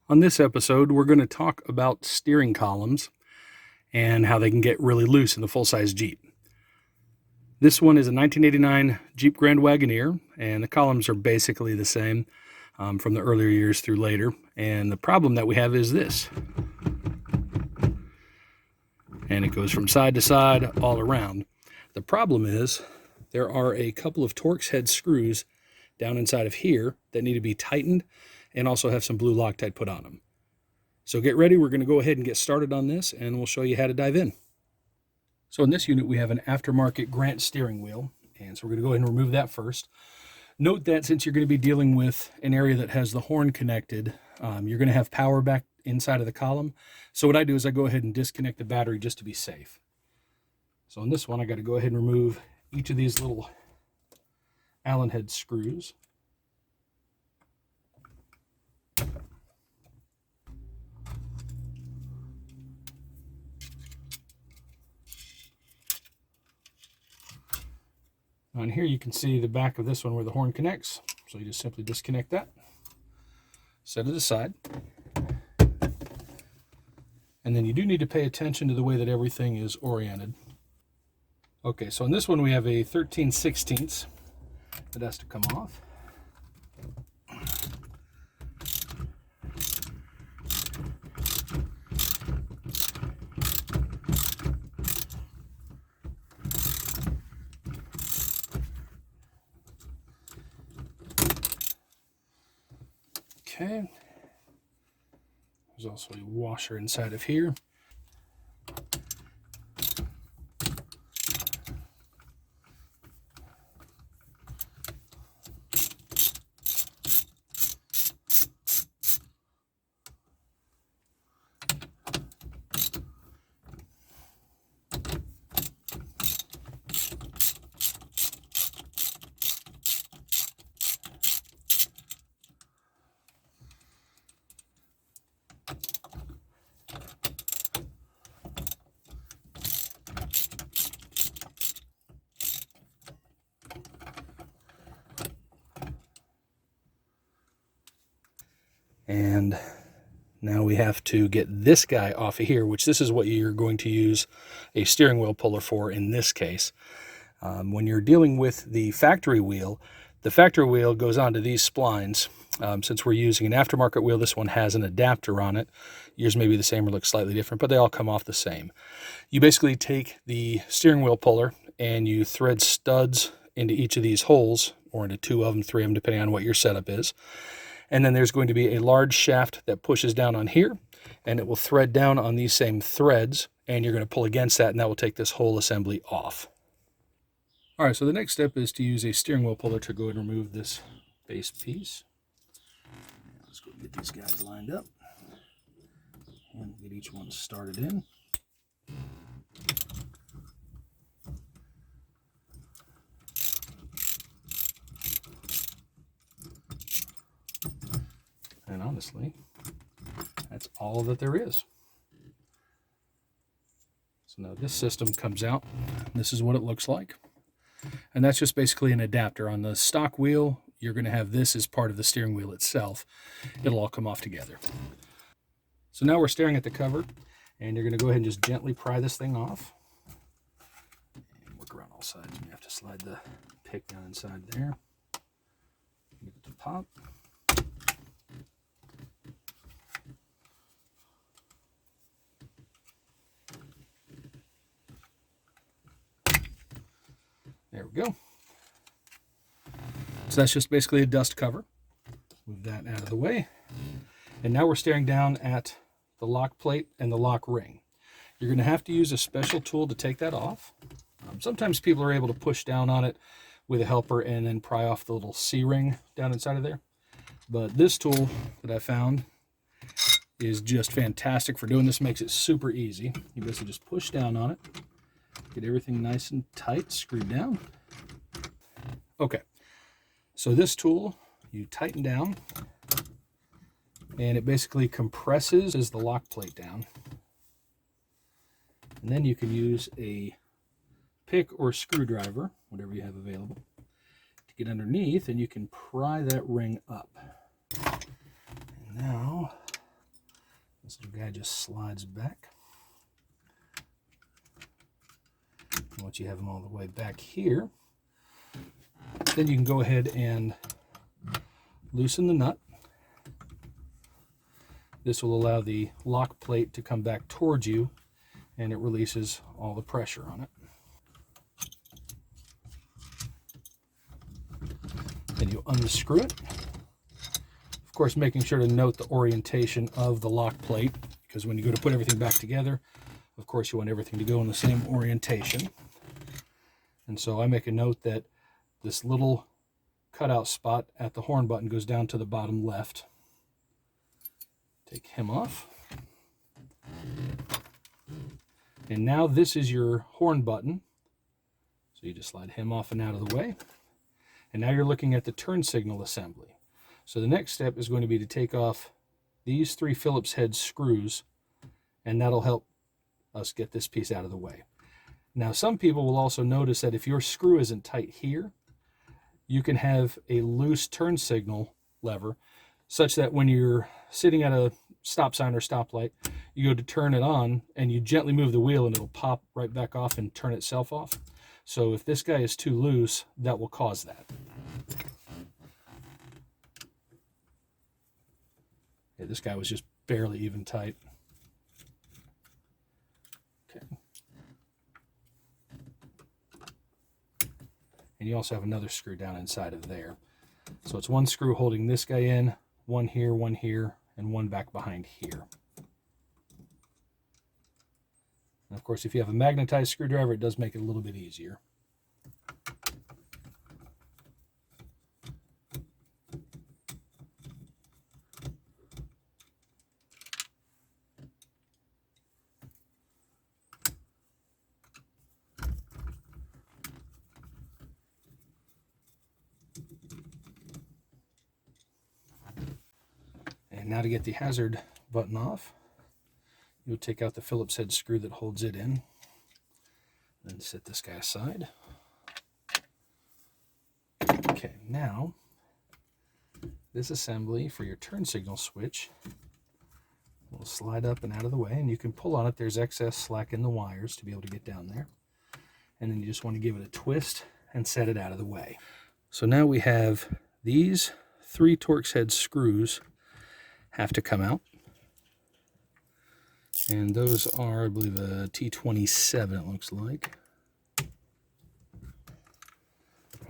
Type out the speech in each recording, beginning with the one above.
On this episode, we're going to talk about steering columns and how they can get really loose in the full-size Jeep. This one is a 1989 Jeep Grand Wagoneer, and the columns are basically the same from the earlier years through later. And the problem that we have is this. And it goes from side to side all around. The problem is there are a couple of Torx head screws down inside of here that need to be tightened and also have some blue Loctite put on them. So get ready, we're going to go ahead and get started on this, and we'll show you how to dive in. So in this unit we have an aftermarket Grant steering wheel, and so we're going to go ahead and remove that first. Note that since you're going to be dealing with an area that has the horn connected, you're going to have power back inside of the column. So what I do is I go ahead and disconnect the battery just to be safe. So on this one I got to go ahead and remove each of these little Allen head screws. On here you can see the back of this one where the horn connects. So you just simply disconnect that, set it aside. And then you do need to pay attention to the way that everything is oriented. Okay, so on this one we have a 13/16 that has to come off. Okay, there's also a washer inside of here. And now we have to get this guy off of here, which this is what you're going to use a steering wheel puller for in this case. When you're dealing with the factory wheel goes onto these splines. Since we're using an aftermarket wheel, this one has an adapter on it. Yours may be the same or look slightly different, but they all come off the same. You basically take the steering wheel puller and you thread studs into each of these holes, or into 2 of them, 3 of them, depending on what your setup is. And then there's going to be a large shaft that pushes down on here, and it will thread down on these same threads, and you're going to pull against that, and that will take this whole assembly off. All right, so the next step is to use a steering wheel puller to go ahead and remove this base piece. Let's go get these guys lined up and get each one started in. And honestly, that's all that there is. So now this system comes out. This is what it looks like. And that's just basically an adapter. On the stock wheel, you're going to have this as part of the steering wheel itself. It'll all come off together. So now we're staring at the cover, and you're going to go ahead and just gently pry this thing off. And work around all sides. You have to slide the pick down inside there. Get it to pop. There we go. So that's just basically a dust cover. Move that out of the way. And now we're staring down at the lock plate and the lock ring. You're going to have to use a special tool to take that off. Sometimes people are able to push down on it with a helper and then pry off the little C-ring down inside of there. But this tool that I found is just fantastic for doing this. Makes it super easy. You basically just push down on it. Get everything nice and tight, screwed down. Okay, so this tool, you tighten down, and it basically compresses the lock plate down. And then you can use a pick or screwdriver, whatever you have available, to get underneath, and you can pry that ring up. And now This little guy just slides back. And once you have him all the way back here, then you can go ahead and loosen the nut. This will allow the lock plate to come back towards you, and it releases all the pressure on it. Then you unscrew it. Of course, making sure to note the orientation of the lock plate, because when you go to put everything back together, of course you want everything to go in the same orientation. And so I make a note that this little cutout spot at the horn button goes down to the bottom left. Take him off. And now this is your horn button. So you just slide him off and out of the way. And now you're looking at the turn signal assembly. So the next step is going to be to take off these 3 Phillips head screws, and that'll help us get this piece out of the way. Now, some people will also notice that if your screw isn't tight here, you can have a loose turn signal lever, such that when you're sitting at a stop sign or stoplight, you go to turn it on and you gently move the wheel and it'll pop right back off and turn itself off. So if this guy is too loose, that will cause that. Yeah, this guy was just barely even tight. Okay. And you also have another screw down inside of there. So it's 1 screw holding this guy in, 1 here, and 1 back behind here. And of course, if you have a magnetized screwdriver, it does make it a little bit easier. And now to get the hazard button off, you'll take out the Phillips head screw that holds it in. Then set this guy aside. Okay, now this assembly for your turn signal switch will slide up and out of the way, and you can pull on it. There's excess slack in the wires to be able to get down there. And then you just want to give it a twist and set it out of the way. So now we have these 3 Torx head screws have to come out. And those are, I believe, a T27, it looks like.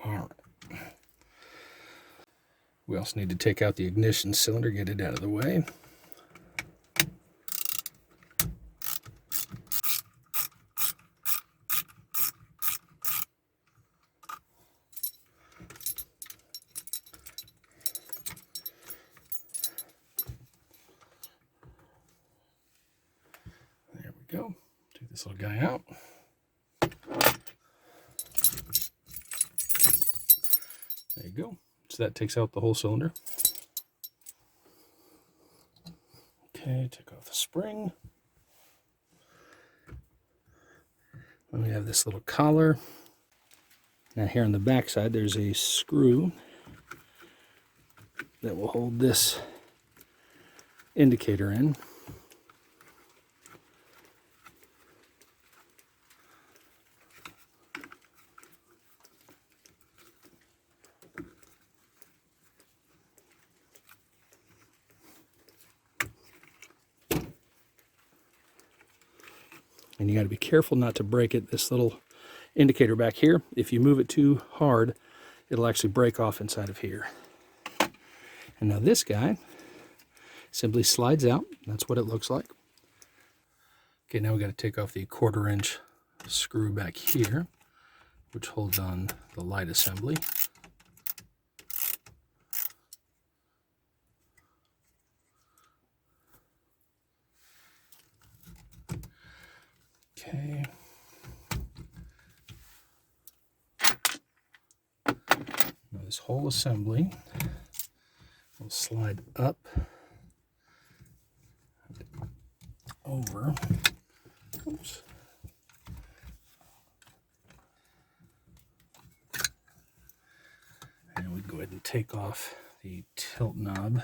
All right. We also need to take out the ignition cylinder, get it out of the way. There we go. Take this little guy out. There you go. So that takes out the whole cylinder. Okay, take off the spring. And we have this little collar. Now here on the back side, there's a screw that will hold this indicator in. And you got to be careful not to break it. This little indicator back here, if you move it too hard, it'll actually break off inside of here. And now this guy simply slides out. That's what it looks like. Okay, now we got to take off the 1/4 inch screw back here, which holds on the light assembly. Okay. Now this whole assembly will slide up, over. Oops. And we go ahead and take off the tilt knob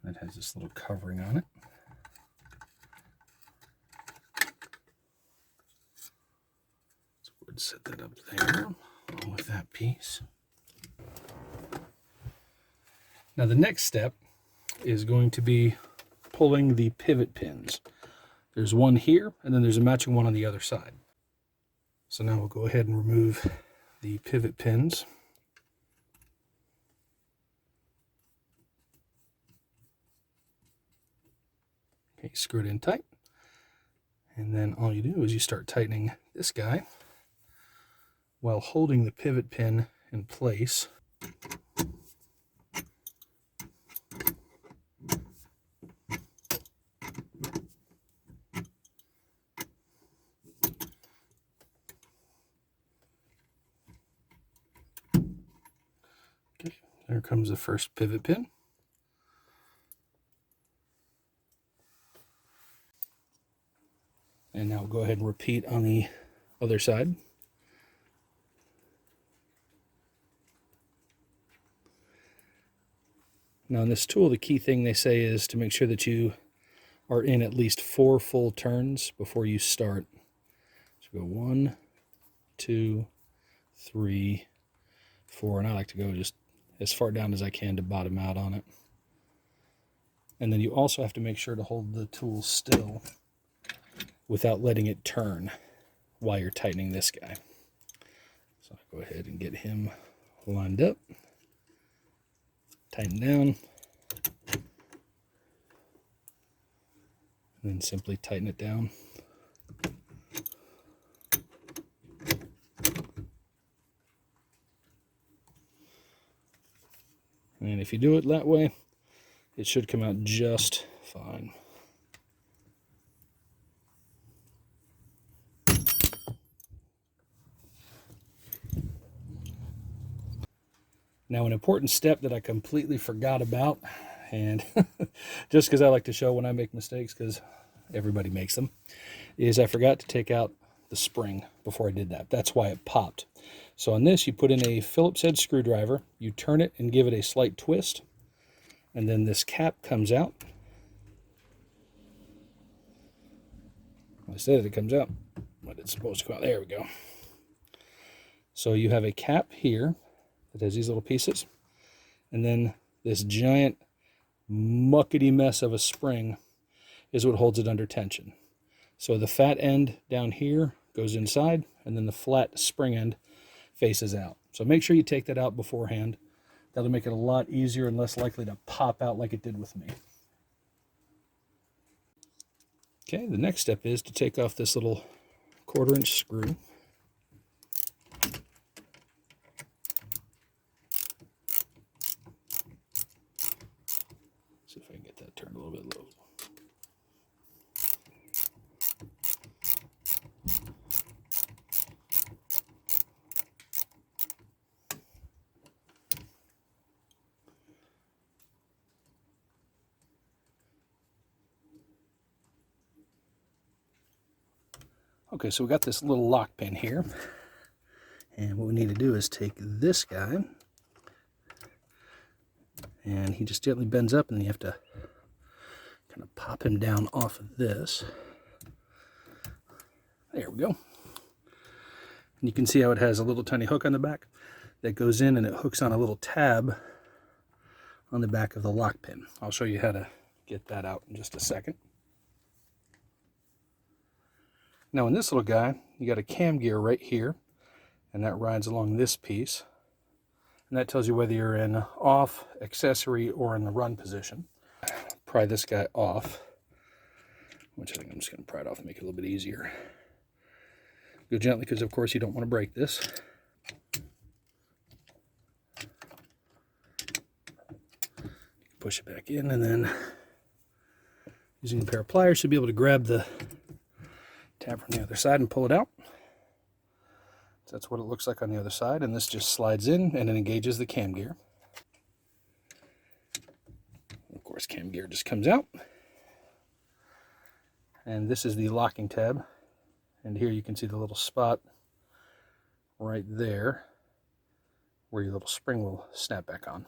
That has this little covering on it. So we'll set that up there along with that piece. Now the next step is going to be pulling the pivot pins. There's one here, and then there's a matching one on the other side. So now we'll go ahead and remove the pivot pins. Okay, screw it in tight. And then all you do is you start tightening this guy while holding the pivot pin in place. Okay, there comes the first pivot pin. And now we'll go ahead and repeat on the other side. Now in this tool, the key thing they say is to make sure that you are in at least 4 full turns before you start. So go 1, 2, 3, 4, and I like to go just as far down as I can to bottom out on it. And then you also have to make sure to hold the tool still without letting it turn while you're tightening this guy. So I'll go ahead and get him lined up, tighten down, and then simply tighten it down. And if you do it that way, it should come out just fine. Now, an important step that I completely forgot about, and just because I like to show when I make mistakes, because everybody makes them, is I forgot to take out the spring before I did that. That's why it popped. So on this, you put in a Phillips head screwdriver, you turn it and give it a slight twist, and then this cap comes out. I said it comes out, but it's supposed to come out. There we go. So you have a cap here that has these little pieces, and then this giant muckety mess of a spring is what holds it under tension. So the fat end down here goes inside, and then the flat spring end faces out. So make sure you take that out beforehand. That'll make it a lot easier and less likely to pop out like it did with me. Okay, the next step is to take off this little 1/4 inch screw. See if I can get that turned a little bit low. Okay, so we got this little lock pin here, and what we need to do is take this guy, and he just gently bends up, and then you have to kind of pop him down off of this. There we go. And you can see how it has a little tiny hook on the back that goes in, and it hooks on a little tab on the back of the lock pin. I'll show you how to get that out in just a second. Now in this little guy, you got a cam gear right here, and that rides along this piece. And that tells you whether you're in off, accessory, or in the run position. Pry this guy off, which I think I'm just going to pry it off and make it a little bit easier. Go gently, because of course you don't want to break this. Push it back in, and then using a pair of pliers, should be able to grab the tab from the other side and pull it out. So that's what it looks like on the other side, and this just slides in and it engages the cam gear. Of course, cam gear just comes out, and this is the locking tab, and here you can see the little spot right there where your little spring will snap back on.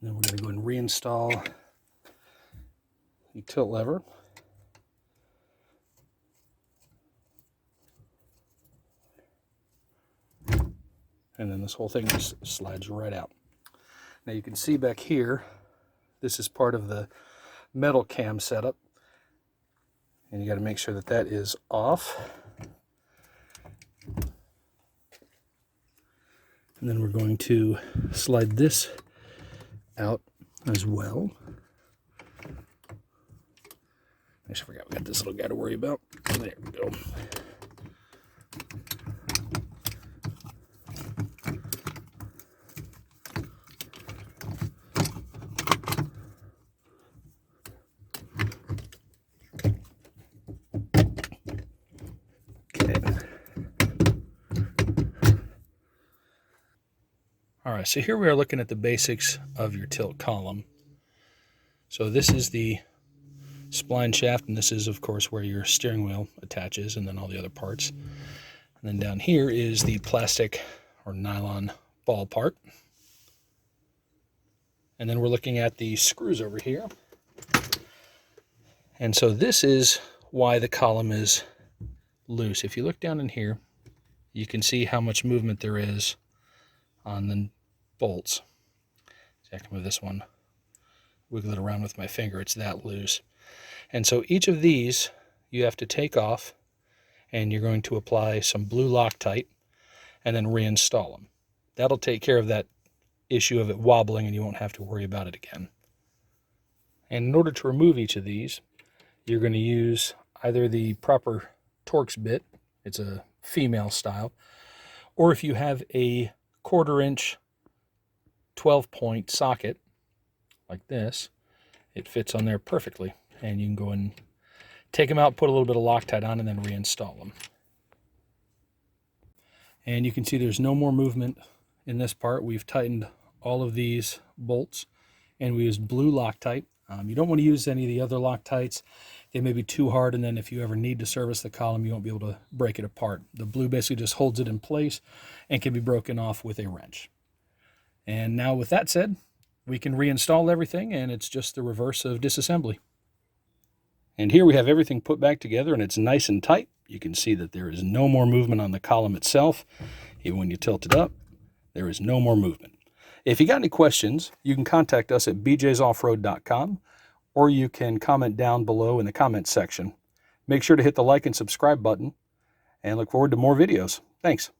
then we're going to go and reinstall the tilt lever. And then this whole thing just slides right out. Now you can see back here, this is part of the metal cam setup. And you got to make sure that that is off. And then we're going to slide this out as well. Actually, I forgot we got this little guy to worry about. There we go. All right, so here we are looking at the basics of your tilt column. So this is the spline shaft, and this is, of course, where your steering wheel attaches, and then all the other parts. And then down here is the plastic or nylon ball part. And then we're looking at the screws over here. And so this is why the column is loose. If you look down in here, you can see how much movement there is on the bolts. So I can move this one, wiggle it around with my finger, it's that loose. And so each of these you have to take off, and you're going to apply some blue Loctite and then reinstall them. That'll take care of that issue of it wobbling, and you won't have to worry about it again. And in order to remove each of these, you're going to use either the proper Torx bit, it's a female style, or if you have a 1/4 inch 12-point socket like this, it fits on there perfectly, and you can go and take them out, put a little bit of Loctite on, and then reinstall them. And you can see there's no more movement in this part. We've tightened all of these bolts, and we used blue Loctite. You don't want to use any of the other Loctites. They may be too hard, and then if you ever need to service the column, you won't be able to break it apart. The blue basically just holds it in place and can be broken off with a wrench. And now with that said, we can reinstall everything, and it's just the reverse of disassembly. And here we have everything put back together, and it's nice and tight. You can see that there is no more movement on the column itself. Even when you tilt it up, there is no more movement. If you got any questions, you can contact us at bjsoffroad.com, or you can comment down below in the comments section. Make sure to hit the like and subscribe button, and look forward to more videos. Thanks.